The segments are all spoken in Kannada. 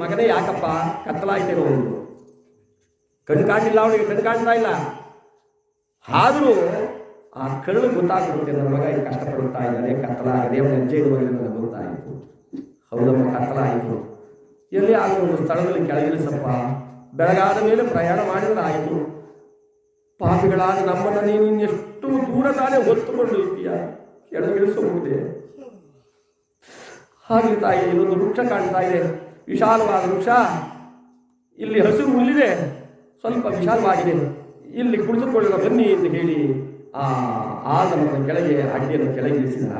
ಮಗನೇ ಯಾಕಪ್ಪ ಕತ್ತಲಾಯ್ತೇನೋ ಒಂದು ಕಣ್ಣು ಕಾಣಿಲ್ಲ, ಅವನಿಗೆ ಕಣ್ಣು ಕಾಣ್ತಾ ಇಲ್ಲ. ಆದರೂ ಆ ಕಣ್ಣು ಗೊತ್ತಾಗ್ಬಿಡುತ್ತೆ, ನನ್ನ ಮಗ ಈಗ ಕಷ್ಟಪಡುತ್ತಾ ಇದ್ದಾನೆ, ಕತ್ತಲಾಗದೆ ಅವನ ಹೆಜ್ಜೆ ಇಡುವಾಗ ನನಗೆ ಗೊತ್ತಾಯಿತು. ಹೌದಮ್ಮ, ಕತ್ತಲಾಯಿತು. ಎಲ್ಲಿ ಆದರೂ ಒಂದು ಸ್ಥಳದಲ್ಲಿ ಕೆಳಗಿಳಿಸಪ್ಪ, ಬೆಳಗಾದ ಮೇಲೆ ಪ್ರಯಾಣ ಮಾಡಿದ್ರೆ ಆಯಿತು. ಪಾಪಿಗಳಾದ ನಮ್ಮನ್ನು ನೀನು ಇನ್ನೆಷ್ಟು ದೂರ ತಾನೇ ಹೊತ್ತುಕೊಂಡು ಇದ್ದೀಯ, ಕೆಳಗಿಳಿಸಬಹುದೇ? ಹಾಗೆ ತಾಯಿ, ಇಲ್ಲೊಂದು ವೃಕ್ಷ ಕಾಣ್ತಾ ಇದೆ, ವಿಶಾಲವಾದ ವೃಕ್ಷ. ಇಲ್ಲಿ ಹಸಿರು ಹುಲ್ಲಿದೆ, ಸ್ವಲ್ಪ ವಿಶಾಲವಾಗಿದೆ, ಇಲ್ಲಿ ಕುಳಿತುಕೊಳ್ಳೋಣ ಬನ್ನಿ ಎಂದು ಹೇಳಿ ನಮ್ಮ ಕೆಳಗೆ ಅಡ್ಡಿಯನ್ನು ಕೆಳಗಿಳಿಸಿದ.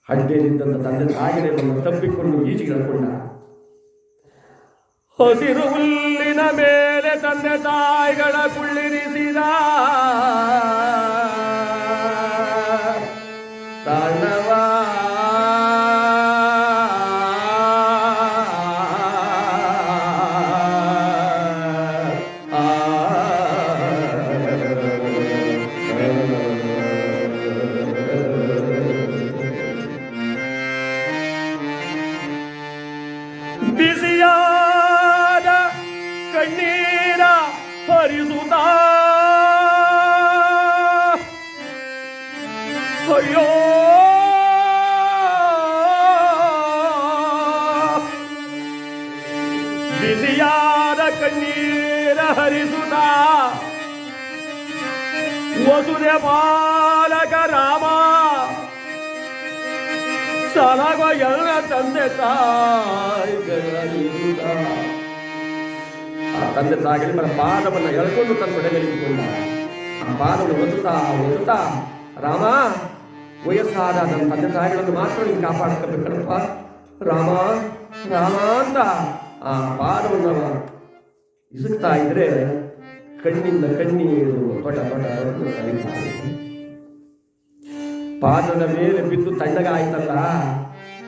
ಅಡ್ಡಿಯಲ್ಲಿದ್ದಂಥ ತಂದೆ ತಾಯಿಗಳನ್ನು ತಬ್ಬಿಕೊಂಡು ಈಚೆಗೆ ಎಳ್ಕೊಂಡ. ಹಸಿರು ಹುಲ್ಲಿನ ಮೇಲೆ ತಂದೆ ತಾಯಿಗಳ ಕುಳ್ಳಿರಿಸಿದ. ತಾಣವಾ ಬಿಸಿಯಾದ ಕಣ್ಣೀರ ಹರಿಸುತ್ತಾ, ಅಯ್ಯೋ ಬಿಸಿಯಾದ ಕಣ್ಣೀರ ಹರಿಸುತ್ತಾ ವಸುದೆ ಬಾಲಕ ರಾಮ ಸಲಗ ಎಲ್ಲ ತಂದೆ ತಾಯಿಗಳ. ಆ ತಂದೆ ತಾಯಿಗಳ ಪಾದವನ್ನು ಎಳ್ಕೊಂಡು ತನ್ನ ಹೊಡೆಗಲಿಸಿಕೊಂಡ. ಆ ಪಾದವನ್ನು ಒತ್ತುತ್ತಾ ರಾಮ, ವಯಸ್ಸಾದ ನನ್ನ ತಂದೆ ತಾಯಿಗಳನ್ನು ಮಾತ್ರ ನೀನು ಕಾಪಾಡ್ಕೋಬೇಕಪ್ಪ ರಾಮ ರಾಮ ಅಂತ ಆ ಪಾದವನ್ನು ಇಸುತ್ತಾ ಇದ್ರೆ ಕಣ್ಣಿಂದ ಕಣ್ಣೀರು ತೊಟ ತೊಟ ತೊಟ್ಟು ಹರಿತಾರೆ. ಪಾದದ ಮೇಲೆ ಬಿದ್ದು ತಣ್ಣಗಾಯ್ತಲ್ಲ.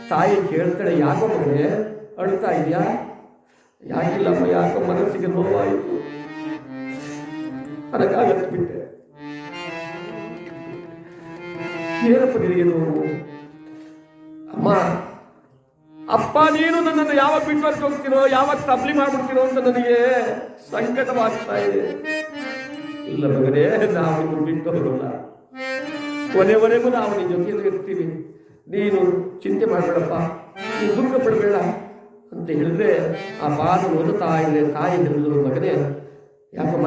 ತಾಯಿ ಕೇಳ್ತಾಳೆ, ಯಾಕೋ ಮಗನೇ ಅಳ್ತಾ ಇದೆಯಾ? ಯಾಕಿಲ್ಲಮ್ಮ, ಯಾಕೋ ಮನಸ್ಸಿಗೆ ನೋವಾಯಿತು, ಅದಕ್ಕಾಗತ್ತು ಬಿಟ್ಟೆ. ಏನಪ್ಪ ನಿನಗೆ ನೋವು? ಅಮ್ಮ, ಅಪ್ಪ ನೀನು ನನ್ನನ್ನು ಯಾವಾಗ ಬಿಟ್ಟು ಹೋಗ್ತೀರೋ, ಯಾವಾಗ ತಬ್ಲಿ ಮಾಡ್ಬಿಡ್ತೀರೋ ಅಂತ ನನಗೆ ಸಂಕಟವಾಗ್ತಾ ಇದೆ. ಇಲ್ಲ ಮಗನೇ, ನಾವು ಬಿಟ್ಟು ಹೋಗಲ್ಲ, ಕೊನೆವರೆಗೂ ನಾವು ನಿನ್ನ ಜೊತೆಯಲ್ಲಿ ಇರ್ತೀವಿ, ನೀನು ಚಿಂತೆ ಮಾಡಬೇಡಪ್ಪ, ನೀನು ದುಃಖ ಪಡಬೇಡ ಅಂತ ಹೇಳಿದ್ರೆ ಆ ಪಾದ ಓದುತ್ತಾ ಇದ್ರೆ ತಾಯಿ ಹೇಳಿದ್ರು, ಮಗನೇ ಯಾಕೋ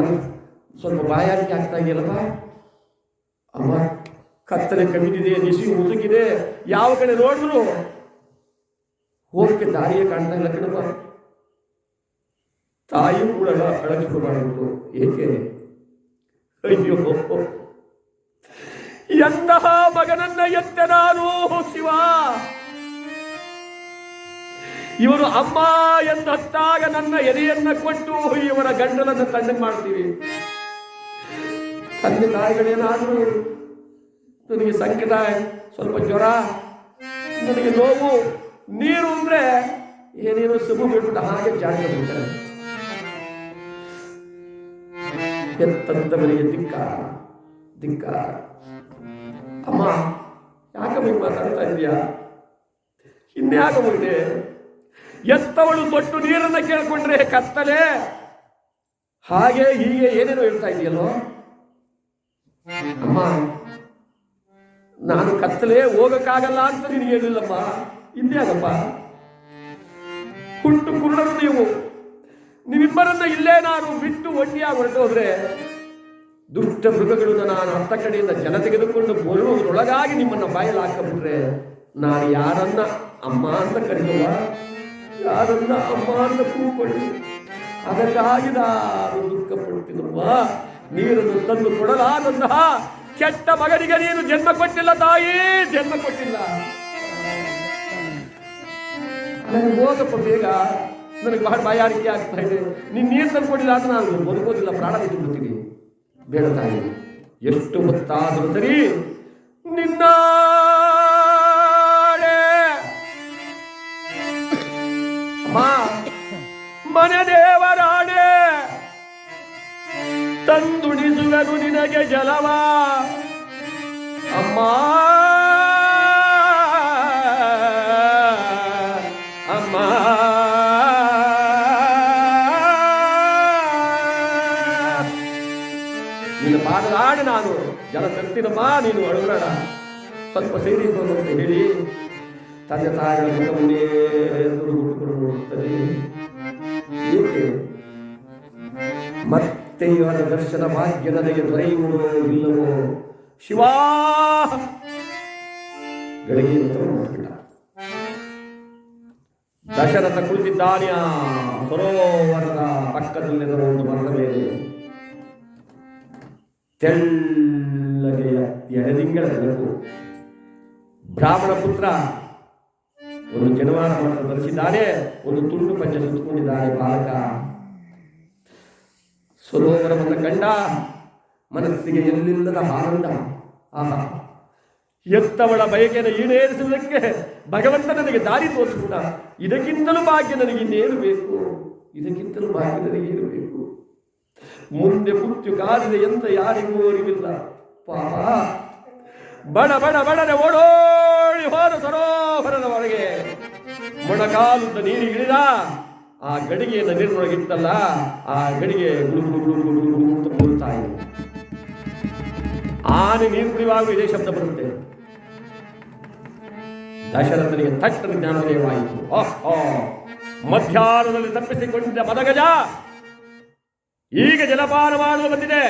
ಸ್ವಲ್ಪ ಬಾಯಾರಿಕೆ ಆಗ್ತಾ ಇದೆಯಲ್ಲಪ್ಪ ಅಮ್ಮ, ಕತ್ತಲೆ ಕಮ್ಮಿದಿದೆ, ನಿಶಿ ಮುಸುಕಿದೆ, ಯಾವ ಕಡೆ ನೋಡಿದ್ರು ಹೋಗಕ್ಕೆ ದಾರಿಯೇ ಕಾಣ್ತಾ ಇಲ್ಲ ಕಣಪ್ಪ. ತಾಯಿಯೂ ಕೂಡ ಅಳಗಿಸ್ಕೋಬಾರ್ದು. ಏಕೆ? ಅಯ್ಯೋ, ಎಂತಹ ಮಗನನ್ನ ಎತ್ತೆ ನಾನು ಶಿವ. ಇವರು ಅಮ್ಮ ಎಂದತ್ತಾಗ ನನ್ನ ಎದೆಯನ್ನ ಕೊಟ್ಟು ಇವರ ಗಂಡನನ್ನು ತಣ್ಣಗೆ ಮಾಡ್ತೀವಿ. ತಂದೆ ತಾಯಿಗಳೇನಾದರೂ ನನಗೆ ಸಂಕಟ, ಸ್ವಲ್ಪ ಜ್ವರ, ನನಗೆ ನೋವು, ನೀರು ಅಂದ್ರೆ ಏನೇನೋ ಸಬು ಬಿಟ್ಬಿಟ್ಟು ಹಾಗೆ ಜಾಗ ಬಿಡ್ತಾರೆ. ಎಂತಂತವರಿಗೆ ದಿಕ್ಕ. ಅಮ್ಮ, ಯಾಕಮ್ಮ ಮಾತಾಡ್ತಾ ಇದೀಯಾ? ಇನ್ಯಾಕ ಹೋಗಿದೆ? ಎತ್ತವಳು ತೊಟ್ಟು ನೀರನ್ನ ಕೇಳ್ಕೊಂಡ್ರೆ ಕತ್ತಲೆ, ಹಾಗೆ ಹೀಗೆ ಏನೇನೋ ಹೇಳ್ತಾ ಇದೆಯಲ್ಲೋ ಅಮ್ಮ. ನಾನು ಕತ್ತಲೆ ಹೋಗಕ್ಕಾಗಲ್ಲ ಅಂತ ನಿನಗೆ ಹೇಳಿಲ್ಲಮ್ಮ, ಇನ್ಯಾಕಪ್ಪ? ಹುಟ್ಟು ಕುರುಡರು ನೀವಿಬ್ಬರನ್ನ ಇಲ್ಲೇ ನಾನು ಬಿಟ್ಟು ಒಂಟಿಯಾಗಿ ಹೊರಟೋದ್ರೆ ದುಷ್ಟ ಮೃಗಗಳನ್ನು ನಾನು ಹತ್ತ ಕಡೆಯಿಂದ ಜನ ತೆಗೆದುಕೊಂಡು ಬರುವುದರೊಳಗಾಗಿ ನಿಮ್ಮನ್ನು ಬಾಯಲ್ಲಿ ಹಾಕಬಿಟ್ರೆ ನಾನು ಯಾರನ್ನ ಅಮ್ಮ ಅಂತ ಕರೆಯುವ, ಯಾರನ್ನ ಅಮ್ಮ ಅಂತ ಕೂತ್ಕೊಳ್ಳಿ, ಅದಕ್ಕಾಗಿ ನಾನು ದುಃಖ ಪಡ್ತೀನಮ್ಮ. ನೀರನ್ನು ತಂದು ಕೊಡಲಾದಂತಹ ಕೆಟ್ಟ ಮಗನಿಗೆ ನೀನು ಜನ್ಮ ಕೊಟ್ಟಿಲ್ಲ ತಾಯಿ, ಜನ್ಮ ಕೊಟ್ಟಿಲ್ಲ. ನನಗೆ ಹೋಗಪ್ಪ ಬೇಗ, ನನಗೆ ಬಹಳ ಬಾಯಾರಿಕೆ ಆಗ್ತಾ ಇದೆ. ನೀನು ನೀರು ತಂದು ಕೊಟ್ಟಿಲ್ಲ ಅಂತ ನಾನು ಬದುಕೋದಿಲ್ಲ, ಪ್ರಾಣ ಬಿಟ್ಟು ಬಿಡ್ತೀನಿ. ಬೇಡ ತಾಯಿ, ಎಷ್ಟು ಹೊತ್ತಾದರೂ ಸರಿ ನಿನ್ನ ಮನೆ ದೇವರಾಣೆ ತಂದುಣಿಸುವೆನು ನಿನಗೆ ಜಲವ ಅಮ್ಮ. ಅಮ್ಮ ನಿನ್ನ ಪಾದದಾಡಿ ನಾನು ಜಲ ತರ್ತೀನಮ್ಮ, ನೀನು ಅಳುಬೇಡ, ಸ್ವಲ್ಪ ಸೇರಿಕೊಂಡು ಅಂತ ಹೇಳಿ ತಂದೆ ತಾಯಿಗಳ ಮುಖವನ್ನೇ ದುಡುಗುಡುಕೊಂಡು ನೋಡುತ್ತದೆ. ಏಕೆ ಮತ್ತೆ ಇವರ ದರ್ಶನ ಭಾಗ್ಯ ನನಗೆ ದೊರೆಯುವುದೋ ಇಲ್ಲವೋ? ಶಿವಾ ಗಳಿಗೆಯನ್ನು ತಗೊಂಡ್ಬಿಟ್ಟ. ದಶರಥ ಕುಳಿತಿದ್ದಾನೆ ಆ ಸರೋವರದ ಪಕ್ಕದಲ್ಲಿರುವ ಒಂದು ಮರದ ಮೇಲೆ. ತೆಳ್ಳಗೆಯ ಎಡದಿಂಗಳ ಬೆಳಕು. ಬ್ರಾಹ್ಮಣ ಪುತ್ರ ಒಂದು ಜನವಾರ ಮಾತ್ರ ಧರಿಸಿದ್ದಾನೆ, ಒಂದು ತುಂಡು ಪಂಚ ಸುತ್ತಕೊಂಡಿದ್ದಾನೆ ಬಾಲಕ. ಸರೋವರವನ್ನು ಕಂಡ ಮನಸ್ಸಿಗೆ ಎಲ್ಲಿಲ್ಲದ ಆನಂದ. ಆಹಾ, ಎತ್ತವಳ ಬಯಕೆಯನ್ನು ಈಡೇರಿಸುವುದಕ್ಕೆ ಭಗವಂತ ನನಗೆ ದಾರಿ ತೋರಿಸಿಬಿಟ್ಟ. ಇದಕ್ಕಿಂತಲೂ ಭಾಗ್ಯ ನನಗೆ ಇನ್ನೇನು ಬೇಕು? ಇದಕ್ಕಿಂತಲೂ ಭಾಗ್ಯ ನನಗೇನು ಬೇಕು? ಮುಂದೆ ಮೃತ್ಯು ಕಾದಿದೆ ಎಂತ ಯಾರಿಗೂ ಅರಿವಿಲ್ಲ. ಪಾಪ ಬಡ ಬಡ ಬಡನೆ ಓಡೋಡಿ ಹೋದ ಸರೋವರದ ಹೊರಗೆ. ಮೊಣಕಾಲುದ್ದ ನೀರಿಗಿಳಿದ. ಆ ಗಡಿಗೆಯನ್ನು ನೀರಿನೊಳಗಿತ್ತಲ್ಲ, ಆ ಗಡಿಗೆ ಅಂತ ಮೂರುತ್ತಾ ಇದೆ. ಆನೆ ನೀರು ಕುಡಿಯುವಾಗ ಇದೇ ಶಬ್ದ ಬರುತ್ತೆ. ದಶರಥನಿಗೆ ತಟ್ಟನ ಜ್ಞಾನೋದಯವಾಯಿತು. ಮಧ್ಯಾಹ್ನದಲ್ಲಿ ತಪ್ಪಿಸಿಕೊಂಡಿದ್ದ ಮದಗಜ ಈಗ ಜಲಪಾನ ಮಾಡಲು ಬಂದಿದೆ.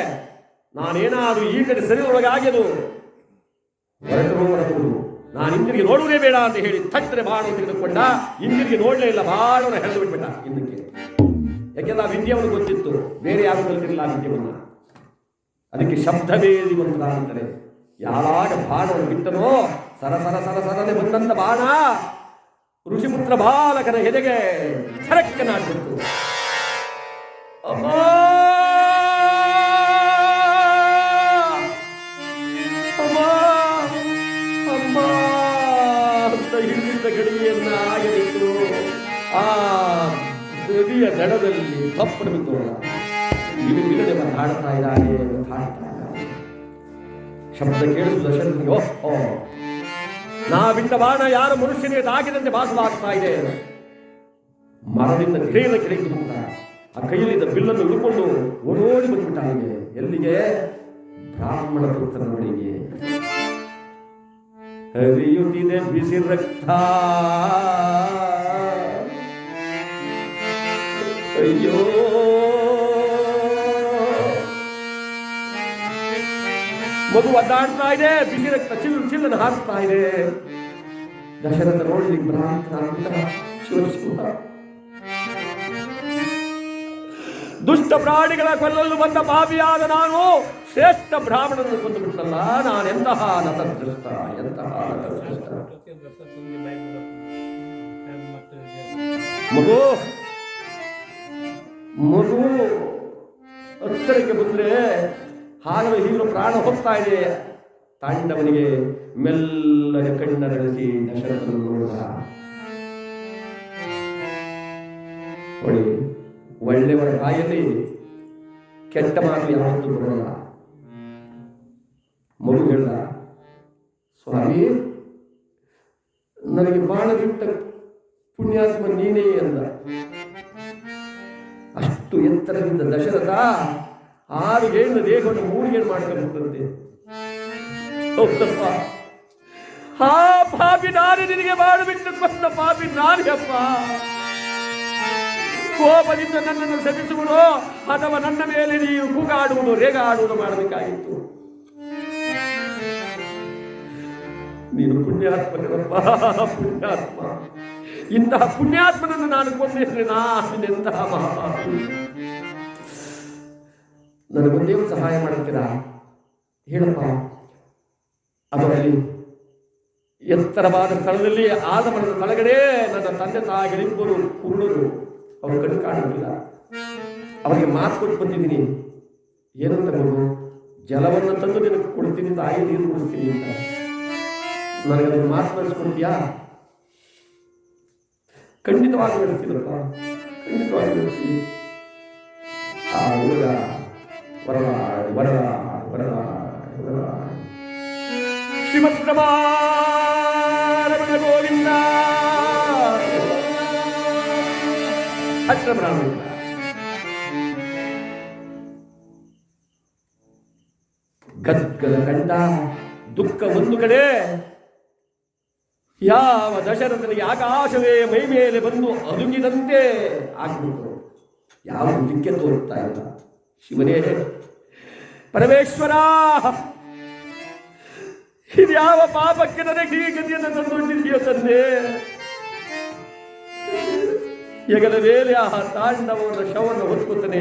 ನಾನೇನಾದರೂ ಈ ಕಡೆ ಸರಿದೊಳಗಾಗಿ ಅದು ಹೊರಟು ನಾನು ಹಿಂದಿರುಗಿ ನೋಡುವುದೇ ಬೇಡ ಅಂತ ಹೇಳಿ ತಟ್ಟರೆ ಬಾಣವನ್ನು ತೆಗೆದುಕೊಂಡ. ಹಿಂದಿರುಗಿ ನೋಡಲೇ ಇಲ್ಲ, ಬಾಣವನ್ನು ಹೆಳೆದು ಬಿಟ್ಬಿಟ್ಟ ಹಿಂದಕ್ಕೆ. ಯಾಕೆಂದ್ರೆ ಆ ವಿದ್ಯೆಯನ್ನು ಗೊತ್ತಿತ್ತು, ಬೇರೆ ಯಾರು ಕಲಿತಿರಲಿಲ್ಲ ಆ ವಿದ್ಯೆಯನ್ನು. ಅದಕ್ಕೆ ಶಬ್ದವೇದಿ ಮಂತ್ರ ಅಂತಾರೆ. ಯಾವಾಗ ಬಾಣವನ್ನು ಬಿಟ್ಟನೋ ಸರ ಸರ ಸರ ಸರನೆ ಬಂದಂತ ಬಾಣ ಋಷಿಪುತ್ರ ಬಾಲಕನ ಎದೆಗೆ ಸರಕ್ಕೆ ನಾಟಿತ್ತು. ಅಮ್ಮ ಅಮ್ಮ ಅಮ್ಮ ಅಂತ ಹಿಂದಿದ್ದ ಗಡಿಗೆಯನ್ನ ಆಗಲಿಟ್ಟು ಆ ನದಿಯ ದಡದಲ್ಲಿ ತಪ್ಪು ಬಿದ್ದು ಇವು ಇಲ್ಲದೆ ಹಾಡ್ತಾ ಇದ್ದಾನೆ, ಹಾಡ್ತಾ ಇದ್ದಾನೆ. ಶಬ್ದ ಕೇಳಿಸುವ ದಶರಥನಿಗೆ ಓ ನಾ ಬಿಟ್ಟ ಬಾಣ ಯಾರ ಮನುಷ್ಯನಿಗೆ ತಾಗಿದಂತೆ ಭಾಸವಾಗ್ತಾ ಇದೆ. ಮರದಿಂದ ಗಿಡದ ಕೆಳಗೆ ಹೋಗ್ತಾ ಆ ಕೈಯಲ್ಲಿದ್ದ ಬಿಲ್ಲನ್ನು ಹಿಡ್ಕೊಂಡು ಓಡೋಡಿ ಬಂದ್ಬಿಟ್ಟಾನೆ. ಎಲ್ಲಿಗೆ? ಬ್ರಾಹ್ಮಣ ಪುತ್ರನ ಬಳಿಗೆ. ಹರಿಯುತ್ತಿದೆ ಬಿಸಿ ರಕ್ತ. ಅಯ್ಯೋ ಮಗು ಒದ್ದಾಡ್ತಾ ಇದೆ, ಬಿಸಿ ರಕ್ತ ಚಿಲ್ಲನ್ನು ಹಾಕ್ತಾ ಇದೆ. ದಶರಥ ನೋಡಿ ಭ್ರಾಂತ. ಶಿವ ಶಿವ, ದುಷ್ಟ ಪ್ರಾಣಿಗಳ ಕೊಲ್ಲಲು ಬಂದ ಪಾಪಿಯಾದ ನಾನು ಶ್ರೇಷ್ಠ ಬ್ರಾಹ್ಮಣನನ್ನು ಕೊಂದು ಬಿಟ್ಟಲ್ಲ. ನಾನೆಂತಹ ನತದೃಷ್ಟ, ಎಂತಹ ನತದೃಷ್ಟ. ಮಗು ಮಗು ಹತ್ತಿರಕ್ಕೆ ಬಂದ್ರೆ ಹಾಗಲು ಹೀಗಲು ಪ್ರಾಣ ಹೋಗ್ತಾ ಇದೆ. ತಾಂಡವನಿಗೆ ಮೆಲ್ಲನೆ ಕಣ್ಣರಳಿಸಿ ದಶರಥನನ್ನು ನೋಡಿದ. ನೋಡಿ, ಒಳ್ಳೆಯವರ ಬಾಯಲ್ಲಿ ಕೆಟ್ಟ ಮಾತು ಯಾವತ್ತೂ ಬರಲ್ಲ. ಮಗು ಹೇಳ್ದ, ಸ್ವಾಮಿ ನನಗೆ ಬಾಳ ಬಿಟ್ಟ ಪುಣ್ಯಾತ್ಮ ನೀನೇ ಅಂದ. ಅಷ್ಟು ಎತ್ತರದಿಂದ ದಶರಥ 6 ಗೇಣಿನ ದೇಹವನ್ನು 3 ಗೇಣು ಮಾಡ್ಕೊಂಡ್ಬಿಟ್ಟಂತೆ. ಹೌದಪ್ಪ, ಹಾ ಪಾಪಿ ನಾನೇ, ನಿನಗೆ ಬಾಳು ಬಿಟ್ಟು ಕೊಂದ ಪಾಪಿ ನಾನೇ ಅಪ್ಪ. ಕೋಪದಿಂದ ನನ್ನನ್ನು ಶಪಿಸುವುದು ಅಥವಾ ನನ್ನ ಮೇಲೆ ನೀವು ಕೂಗಾಡುವುದು, ರೇಗಾಡುವುದು ಮಾಡಬೇಕಾಗಿತ್ತು. ನೀನು ಪುಣ್ಯಾತ್ಮಕರಪ್ಪ, ಪುಣ್ಯಾತ್ಮ. ಇಂತಹ ಪುಣ್ಯಾತ್ಮನನ್ನು ನಾನು ಕೊಂದಿದ್ರೆ ನಾನೆಂತಹ ಮಹಾಪಾಪಿ. ನನಗೊಂದೇ ಸಹಾಯ ಮಾಡುತ್ತೀರಾ? ಹೇಳಪ್ಪ. ಅದರಲ್ಲಿ ಎತ್ತರವಾದ ಸ್ಥಳದಲ್ಲಿ ಆದ ಮರದ ತಳಗಡೆ ನನ್ನ ತಂದೆ ತಾಯಿಗಳಿಬ್ಬರು ಕುರುಡರು, ಅವರು ಕಣ್ಣು ಕಾಣುವುದಿಲ್ಲ. ಅವರಿಗೆ ಮಾತು ಕೊಟ್ಟು ಬಂದಿದ್ದೀನಿ. ಏನಂತ ಮಗು? ಜಲವನ್ನು ತಂದು ನಿನಗೆ ಕೊಡ್ತೀನಿ, ತಾಯಿ ನೀರು ಕೊಡ್ತೀನಿ ಅಂತ. ನನಗದನ್ನು ಮಾತು ನಡೆಸ್ಕೊಡ್ತೀಯಾ? ಖಂಡಿತವಾಗಿ ನಡೆಸ್ತೀನಪ್ಪ, ಖಂಡಿತವಾಗಿ ನಡೆಸ್ತೀನಿ. ಆ ಹುಡುಗ ವರದಾಡಿ ವರದಾಡಿ ವರದಾಡಿ ವರದಾಡಿ ಶ್ರೀಮತ್ ರಮಣ ಗೋವಿಂದ ಛತ್ರ ಬ್ರಾಹ್ಮಣ. ಗದ್ಗದ ಕಂಡ ದುಃಖ ಒಂದು ಕಡೆ, ಯಾವ ದಶರಥನಿಗೆ ಆಕಾಶವೇ ಮೈ ಮೇಲೆ ಬಂದು ಅದುಗಿದಂತೆ ಆಗ್ಬಿಟ್ಟು ಯಾವ ದಿಕ್ಕೆ ತೋರುತ್ತಾ ಇಲ್ಲ. ಶಿವನೇ ಪರಮೇಶ್ವರ, ಇದ್ಯಾವ ಪಾಪಕ್ಕೆ ನನಗೆ ಈ ಗತಿಯನ್ನು ತಂದುಕೊಂಡಿದೆಯೋ ತಂದೆ. ಹೆಗಲ ಮೇಲೆ ಆ ತಾಂಡವನ ಶವವನ್ನು ಹೊತ್ಕೊತಾನೆ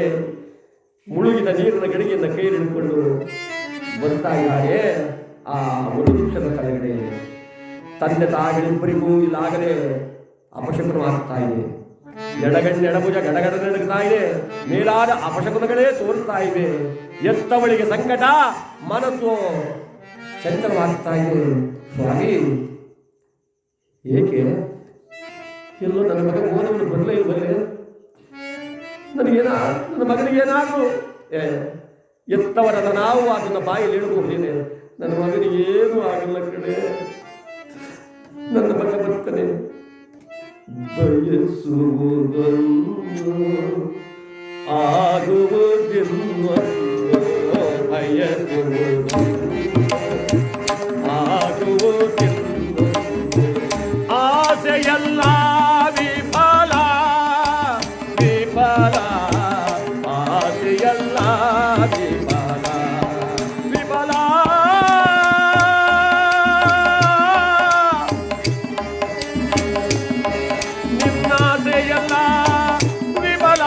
ಮುಳುಗಿದ ನೀರಿನ ಗಡಿಗೆಯನ್ನು ಕೈ ಹಿಡಿದುಕೊಂಡು ಬರ್ತಾ ಇದ್ದಾರೆ. ಆ ಒಂದು ನಿಮಿಷದ ಕೆಳಗಡೆ ತಂದೆ ತಾಯಿಗಳಿಬ್ಬರಿಗೂ ಇಲ್ಲಾಗಲೇ ಅಪಶಕುನವಾಗ್ತಾ ಇದೆ. ಎಡಭುಜ ಗಡಗಡ ನಡುಗ್ತಾ ಇದೆ. ಮೇಲಾದ ಅಪಶಕುನಗಳೇ ತೋರ್ತಾ ಇವೆ. ಎತ್ತವಳಿಗೆ ಸಂಕಟ, ಮನಸ್ಸು ಚಂಚಲವಾಗ್ತಾ ಇದೆ. ಸ್ವಾಮಿ, ಏಕೆ ಎಲ್ಲೋ ನನ್ನ ಮಗ ಓದವನು ಬರಲೇ ಇಲ್ಲವೇ? ನನ್ನ ಮಗನಿಗೇನಾದ್ರು ಎತ್ತವರದ ನಾವು ಅದನ್ನು ಬಾಯಲ್ಲಿ ಇಡಬಹುದೇನೆ. ನನ್ನ ಮಗನಿಗೆ ಏನು ಆಗಲ್ಲ ಕಡೆ, ನನ್ನ ಮಗ ಬರ್ತಾನೆ. ಬಯಸುವುದನ್ನು ಆಗುವುದಿಲ್ಲ, ಆಗುವುದಿಲ್ಲ, ಆಸೆಯಲ್ಲ ವಿಫಲ ವಿಫಲ, ಆಸೆಯಲ್ಲ ವಿಫಲ ವಿಫಲ. ನಿನ್ನಾಸೆಯಲ್ಲ ವಿಫಲ.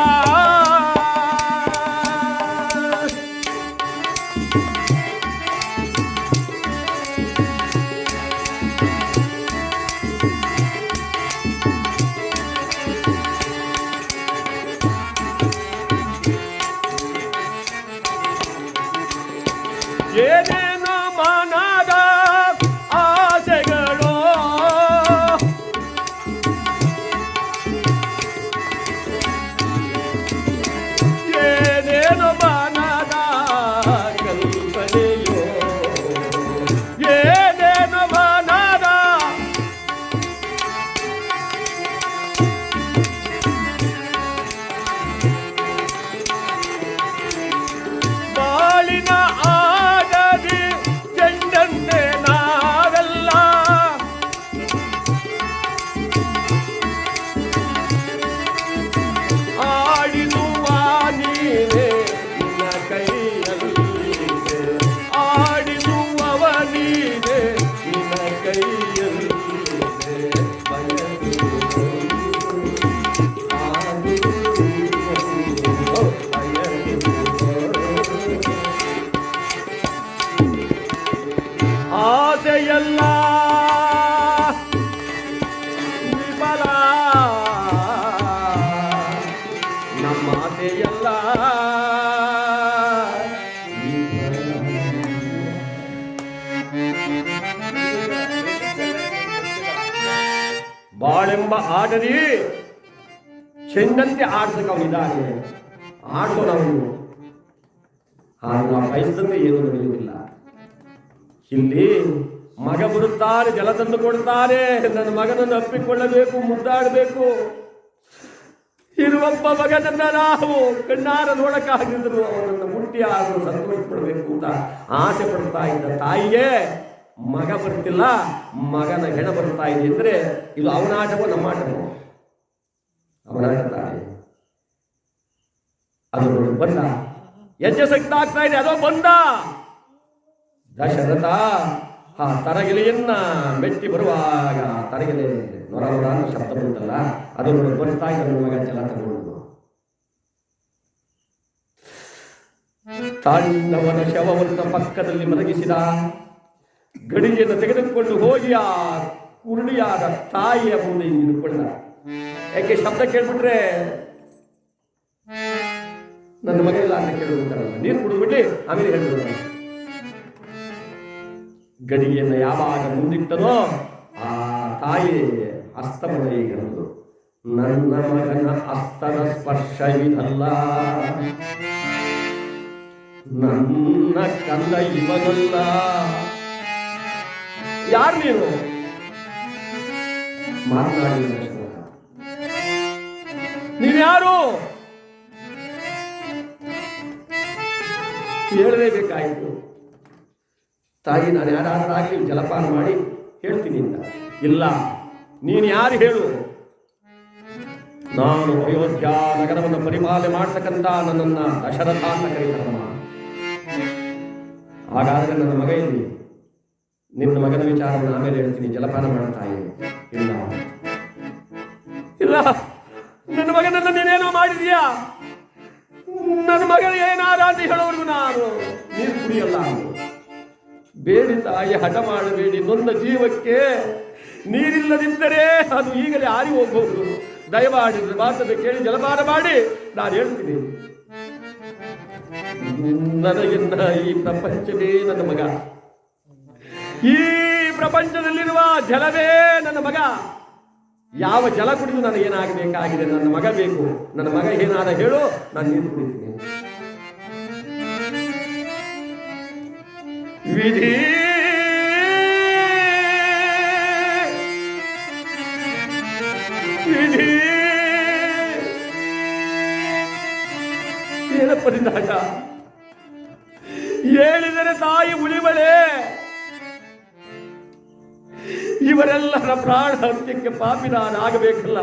ಏನೇನೋ ಮನದ ಆಸೆಗಳು, ಏನೇನೋ ಮನದ ಕಲ್ಪನೆಯೋ, ಏನೇನೋ ಮನದ ಬಾಳಿನ ಚೆಂಡಂತೆ ನಾವೆಲ್ಲ ಆಡಿಸುವ ನೀನೇ ನಿನ್ನ ಕೈಯಲ್ಲಿದೆ, ಆಡಿಸುವವ ನೀನೇ ನಿನ್ನ ಕೈಯಲ್ಲಿದೆ. ಆಸೆಯಲ್ಲ ವಿಫಲ, ನಮ್ಮ ಆಸೆಯಲ್ಲ ಬಾಳೆಂಬ ಆಟದಿ ಚೆಂದಂತೆ ಆಡ್ಸಕ್ಕವನಿದ್ದಾನೆ. ಆಡ್ಸೋನವನು ನಾವು ಬಯಸಿದಂತೆ ಏನು ನಡೆಯುವುದಿಲ್ಲ. ಇಲ್ಲಿ ಮಗ ಬರುತ್ತಾರೆ, ಜಲ ತಂದು ಕೊಡ್ತಾರೆ. ನನ್ನ ಮಗನನ್ನು ಅಪ್ಪಿಕೊಳ್ಳಬೇಕು, ಮುದ್ದಾಡಬೇಕು. ಇರುವೊಬ್ಬ ಮಗನನ್ನ ನಾವು ಕಣ್ಣಾರ ನೋಡಕ್ಕಾಗಿದ್ರು ಅವನನ್ನು ಮುಟ್ಟಿ ಆದರೂ ಸಂತೋಷ ಪಡಬೇಕು ಅಂತ ಆಸೆ ಪಡ್ತಾ ಇದ್ದ ತಾಯಿಗೆ ಮಗ ಬರ್ತಿಲ್ಲ, ಮಗನ ಹೆಣ ಬರ್ತಾ ಇದೆ ಅಂದ್ರೆ ಇದು ಅವನಾಟವೋ ನಮ್ಮ ಆಟವೋ? ಅವನಾಟ ತಾಯಿ. ಅದು ಬಂದ ಹೆಜ್ಜೆ ಸಕ್ತ ಆಗ್ತಾ ಇದೆ, ಅದೋ ಬಂದ ದಶರಥ. ಆ ತರಗಿಲೆಯನ್ನ ಮೆಟ್ಟಿ ಬರುವಾಗ ತರಗಿಲೆ ನೊರ ನೊರ ಅಂತ ಶಬ್ದ ಬಂತಲ್ಲ, ಅದು ಬರ್ತಾ ಇದ್ದ ಮಗ ಜಲ ತಗೊಂಡು ತಾಂಡವನ ಶವವನ್ನು ಪಕ್ಕದಲ್ಲಿ ಮಲಗಿಸಿದ. ಗಡಿಗೆಯನ್ನು ತೆಗೆದುಕೊಂಡು ಹೋಗಿ ಆ ಕುರುಡಿಯಾದ ತಾಯಿಯ ಮುಂದೆ ನಿಂತುಕೊಂಡ. ಯಾಕೆ ಶಬ್ದ ಕೇಳ್ಬಿಟ್ರೆ ನನ್ನ ಮಗ ಇಲ್ಲ ಅಂತ ಕೇಳಿಬಿಡ್ತಾರಲ್ಲ, ನೀರು ಕುಡಿದ್ಬಿಟ್ಟು ಆಮೇಲೆ ಹೇಳ್ಬಿಡ. ಗಡಿಗೆಯನ್ನು ಯಾವಾಗ ಮುಂದಿಟ್ಟನೋ ಆ ತಾಯಿ ಹಸ್ತಮನ ಈಗಂದು, ನನ್ನ ಮಗನ ಹಸ್ತದ ಸ್ಪರ್ಶವಿದಲ್ಲ, ನನ್ನ ಕಂದ ಇವನಲ್ಲ. ಯಾರು ನೀನು? ಮಾತನಾಡಿದ ನೀವ್ಯಾರು ಹೇಳಲೇಬೇಕಾಯಿತು. ತಾಯಿ, ನಾನು ಯಾರಾಗಲಿ ಜಲಪಾನ ಮಾಡಿ ಹೇಳ್ತೀನಿ ಅಂತ. ಇಲ್ಲ, ನೀನು ಯಾರು ಹೇಳು? ನಾನು ಅಯೋಧ್ಯ ನಗರವನ್ನು ಪರಿಪಾಲನೆ ಮಾಡ್ತಕ್ಕಂಥ ನನ್ನನ್ನು ದಶರಥ ಅಂತ ಕರೀತಾರಮ್ಮ. ಹಾಗಾದ್ರೆ ನನ್ನ ಮಗ ಇಲ್ಲಿ, ನಿನ್ನ ಮಗನ ವಿಚಾರವನ್ನು ಆಮೇಲೆ ಹೇಳ್ತೀನಿ, ಜಲಪಾನ ಮಾಡ್ತಾಯಿ. ಇಲ್ಲ ಇಲ್ಲ, ನನ್ನ ಮಗನನ್ನು ನೀನೇನೋ ಮಾಡಿದೀಯಾ? ನನ್ನ ಮಗನ ಏನಾರ ಅಂತ ಹೇಳೋರ್ಗು ನಾನು ನೀರು ಕುಡಿಯಲ್ಲ. ಬೇಡಿ ತಾಯಿ, ಹಠ ಮಾಡಬೇಡಿ. ನೊಂದ ಜೀವಕ್ಕೆ ನೀರಿಲ್ಲದಿದ್ದರೆ ಅದು ಈಗಲೇ ಆರಿ ಹೋಗಬಹುದು. ದಯಮಾಡಿದ್ರೆ ಮಾತನ್ನು ಕೇಳಿ ಜಲಪಾನ ಮಾಡಿ. ನಾನು ಹೇಳ್ತೀನಿ, ನನಗಿನ್ನ ಈ ಪ್ರಪಂಚವೇ ನನ್ನ ಮಗ, ಈ ಪ್ರಪಂಚದಲ್ಲಿರುವ ಜಲವೇ ನನ್ನ ಮಗ. ಯಾವ ಜಲ ಕುಡಿದು ನನಗೇನಾಗಬೇಕಾಗಿದೆ? ನನ್ನ ಮಗ ಬೇಕು. ನನ್ನ ಮಗ ಏನಾದ ಹೇಳು, ನಾನು ನೀರು ಕುಡಿತೀನಿ. ವಿಧಿ ವಿಧಿ ಏನಪ್ಪ ನಿನ್ನಾಟ? ಹೇಳಿದರೆ ತಾಯಿ ಉಳಿಬಳೆ. ಇವರೆಲ್ಲರ ಪ್ರಾಣ ಹತ್ಯಕ್ಕೆ ಪಾಪಿ ನಾನಾಗಬೇಕಲ್ಲ.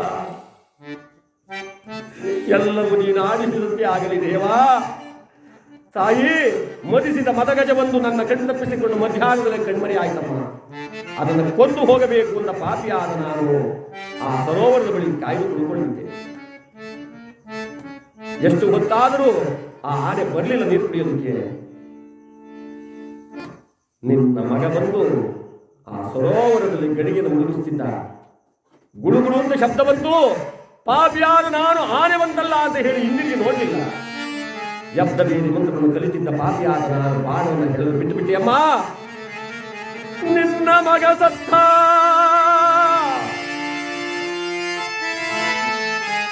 ಎಲ್ಲವೂ ನೀನು ಆಡಿಸಿದಂತೆ ಆಗಲಿ ದೇವಾ. ತಾಯಿ, ಮದಿಸಿದ ಮದಗಜವನ್ನು ನನ್ನ ಕಣ್ತಪ್ಪಿಸಿಕೊಂಡು ಮಧ್ಯಾಹ್ನದಲ್ಲಿ ಕಣ್ಮರೆ ಆಯ್ತಮ್ಮ. ಅದನ್ನು ಕೊಂದು ಹೋಗಬೇಕು ಅಂತ ಪಾಪಿಯಾದ ನಾನು ಆ ಸರೋವರದ ಬಳಿ ಕಾಯ್ದು ಕುಳಿಕೊಂಡಿದ್ದೆ. ಎಷ್ಟು ಹೊತ್ತಾದರೂ ಆ ಆನೆ ಬರಲಿಲ್ಲ ನೀರು ಕುಡಿಯೋದಕ್ಕೆ. ನಿನ್ನ ಮಗ ಬಂದು ಆ ಸರೋವರದಲ್ಲಿ ಗಡಿಗೆನ ಮುಳುಗಿಸ್ತಿದ್ದ. ಗುಳುಗುಳು ಅಂತ ಶಬ್ದ ಬಂತು. ಪಾಪಿಯಾದ ನಾನು ಆನೆ ಬಂತಲ್ಲ ಅಂತ ಹೇಳಿ ಹಿಂದಿರುಗಿ ನೋಡಲಿಲ್ಲ. ಯಬ್ದ ಬೇರೆ ಮಂತ್ರವನ್ನು ಕಲಿತಿದ್ದ ಪಾಪಿಯಾದ ನಾನು ಬಾಣವನ್ನು ಹೇಳಲು ಬಿಟ್ಟು ಬಿಟ್ಟಿಯಮ್ಮ. ನಿನ್ನ ಮಗ ಸತ್ತ.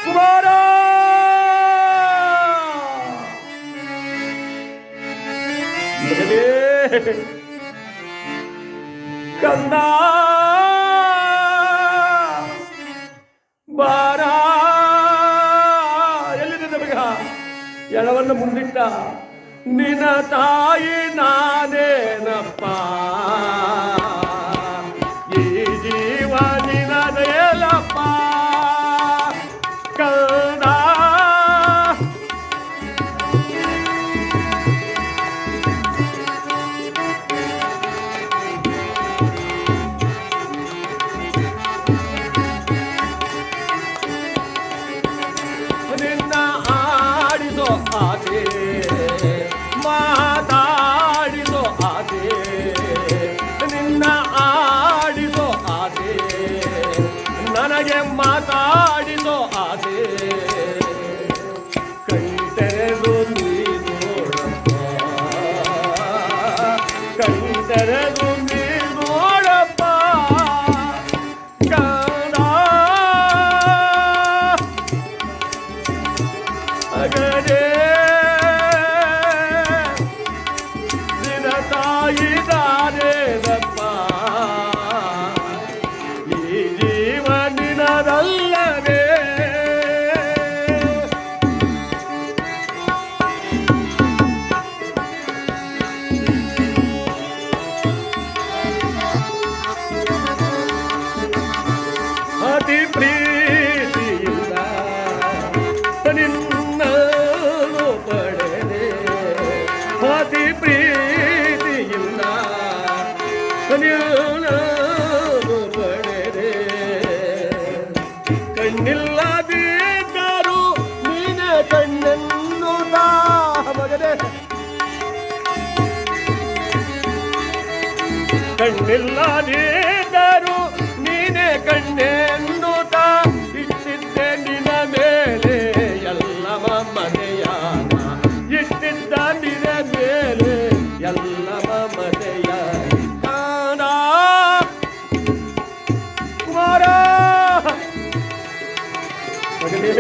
ಕುಮಾರ, ಕಂದ, ಬಾರ. ಎಲ್ಲಿದೆ ನಮಗ? ಎಳವನ್ನು ಮುಂದಿಟ್ಟ. ನಿನ್ನ ತಾಯಿ ನಾನೇನಪ್ಪ, ಈ ಜೀವ ನಿನದೇಲಪ್ಪ ಕಂದ. ನಿನ್ನ ಆಡಿಸೋ ಆಸೆ, ಮಾತಾಡಿಸೋ ಆಸೆ, ನಿನ್ನ ಆಡಿಸೋ ಆಸೆ, ನನಗೆ ಮಾತಾಡಿಸೋ ಆಸೆ. ಕಣ್ತೆರೆದು ನೀ ನೋಡಪ್ಪ, ಕಣ್ತೆರೆದು ನೀ ನೋಡಪ್ಪ ಕಂದ. ಅಗರೇ ನಿನ್ನ ತಾಯಿ ನಾನೇನಪ್ಪ, ಈ ಜೀವ ನಿನದಲ್ಲವೇ. ಅತಿ ಪ್ರೀತಿಯಿಂದ ನಿನ್ನನ್ನು ಪಡೆದೆ, ಅತಿ ಪ್ರೀತಿಯಿಂದ ನಿನ್ನನ್ನು ಪಡೆದೆ. ಕಣ್ಣಿಲ್ಲದಿದ್ದರೂ ನೀನೆ ಕಣ್ಣನ್ನು ಮಗನೇ, ಕಣ್ಣಿಲ್ಲದಿದ್ದರೂ ನೀನೆ ಕಣ್ಣೆಂದು ಇಟ್ಟಿದ್ದೆ ನಿನ್ನ ಮೇಲೆ ಎಲ್ಲ ಮಮತೆಯಾನ, ಇಟ್ಟಿದ್ದ ನಿನ್ನ ಮೇಲೆ ಎಲ್ಲ ಮಮತೆಯಾನ. ಕುಮಾರ, ಮಗನೇ